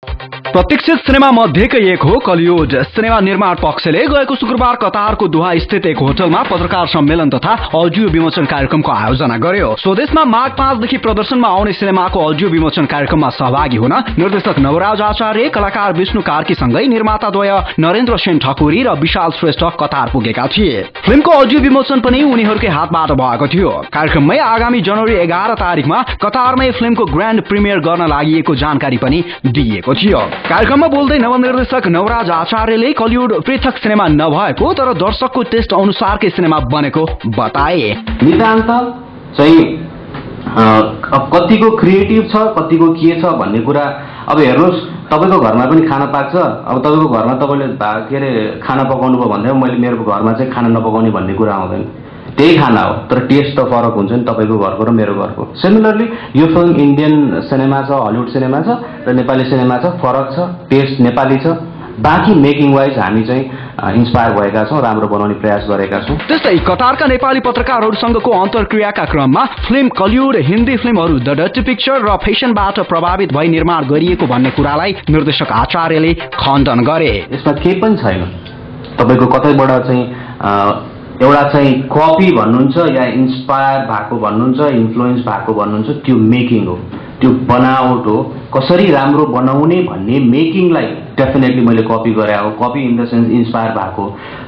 प्रतीक्षित cinema मध्येकै एक हो कलियुग। Cinema निर्माण पक्षले गएको शुक्रबार कतारको दोहा स्थित एक होटलमा पत्रकार सम्मेलन तथा अडियो विमोचन कार्यक्रमको आयोजना गर्यो। स्वदेशमा माघ 5 देखि प्रदर्शनमा आउने सिनेमाको अडियो विमोचन कार्यक्रममा सहभागी हुन निर्देशक नवराज आचार्य, कलाकार विष्णु कार्की सँगै निर्माताद्वय नरेन्द्र सेन ठकुरी र विशाल श्रेष्ठ कतार पुगेका थिए। फिल्मको अडियो विमोचन पनि उनीहरूकै हातबाट भएको थियो। कार्यक्रममै आगामी जनवरी 11 तारिकमा कतारमै फिल्मको ग्रान्ड प्रिमियर गर्न लागि जानकारी पनि दिइएको थियो। कार्यक्रममा बोल्दै नवनिर्देशक नवराज आचार्यले कलियुग पृथक सिनेमा नभएको तर दर्शकको टेस्ट अनुसारकै सिनेमा बनेको बताए। नितान्त चाहिँ कतिको क्रिएटिभ छ, कतिको के छ भन्ने कुरा अब हेर्नुहोस्, तपाईको घरमा पनि खाना पाक्छ। अब तपाईको घरमा तपाईले के अरे खाना पकाउनु भयो भन्दा मैले मेरो घरमा चाहिँ खाना नपकाउने भन्ने कुरा आउँदैन। त्यही खाना हो तर टेस्ट त फरक हुन्छ नि तपाईको घरको र मेरो घरको। सिमिलरली यो फिल्म इन्डियन सिनेमा छ, हलिउड सिनेमा छ र नेपाली सिनेमा छ, फरक छ, टेस्ट नेपाली छ। बाँकी मेकिङ वाइज हामी चाहिँ इन्स्पायर भएका छौँ, राम्रो बनाउने प्रयास गरेका छौँ। त्यस्तै कतारका नेपाली पत्रकारहरूसँगको अन्तर्क्रियाका क्रममा फिल्म कलियुग हिन्दी फिल्महरू द डर्टी पिक्चर र फेसनबाट प्रभावित भई निर्माण गरिएको भन्ने कुरालाई निर्देशक आचार्यले खण्डन गरे। यसमा केही पनि छैन तपाईको कतैबाट चाहिँ एउटा चाहिँ कपी भन्नुहुन्छ या इन्स्पायर भएको भन्नुहुन्छ, इन्फ्लुएन्स भएको भन्नुहुन्छ, त्यो मेकिङ हो, त्यो बनावट हो। कसरी राम्रो बनाउने भन्ने मेकिङलाई डेफिनेटली मैले कपी गरे हो, copy in the sense inspire भएको।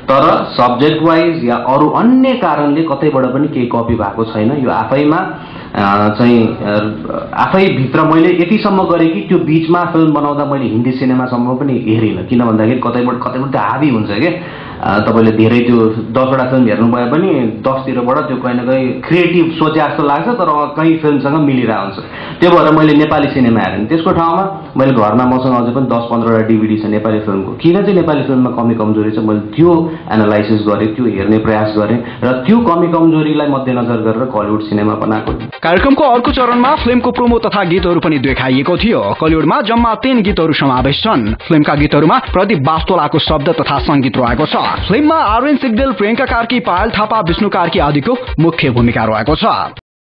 तर सब्जेक्ट वाइज या अरू अन्य कारणले कतैबाट पनि केही कपी भएको छैन। यो आफैमा चाहिँ आफै भित्र मैले यतिसम्म गरेँ कि त्यो बिचमा फिल्म बनाउँदा मैले हिन्दी सिनेमासम्म पनि हेरिनँ, किन भन्दाखेरि कतैबाट त्यो हाबी हुन्छ क्या। तपाईले धेरै त्यो 10वटा फिल्म हेर्नु भए पनि 10तिरबाट त्यो कहीँ न कहीँ क्रिएटिभ सोचे जस्तो लाग्छ तर कहीँ फिल्मसँग मिलिरहेको हुन्छ। त्यो भएर मैले नेपाली सिनेमा हेरेँ। त्यसको ठाउँमा मैले घरमा मसँग अझै पनि 10-15वटा डिभिडी छ नेपाली फिल्मको। किन चाहिँ नेपाली फिल्ममा कमी कमजोरी छ मैले त्यो एनालाइसिस गरेँ, त्यो हेर्ने प्रयास गरेँ र त्यो कमी कमजोरीलाई मध्यनजर गरेर कलिउड सिनेमा बनाएको। कार्यक्रमको अर्को चरणमा फिल्मको प्रोमो तथा गीतहरू पनि देखाइएको थियो। कलिउडमा जम्मा 3 गीतहरू समावेश छन्। फिल्मका गीतहरूमा प्रदीप बास्तोलाको शब्द तथा संगीत रहेको छ। फिल्ममा आर्यन सिग्देल, प्रियंका कार्की, पायल थापा, विष्णु कार्की आदिको मुख्य भूमिका रहेको छ।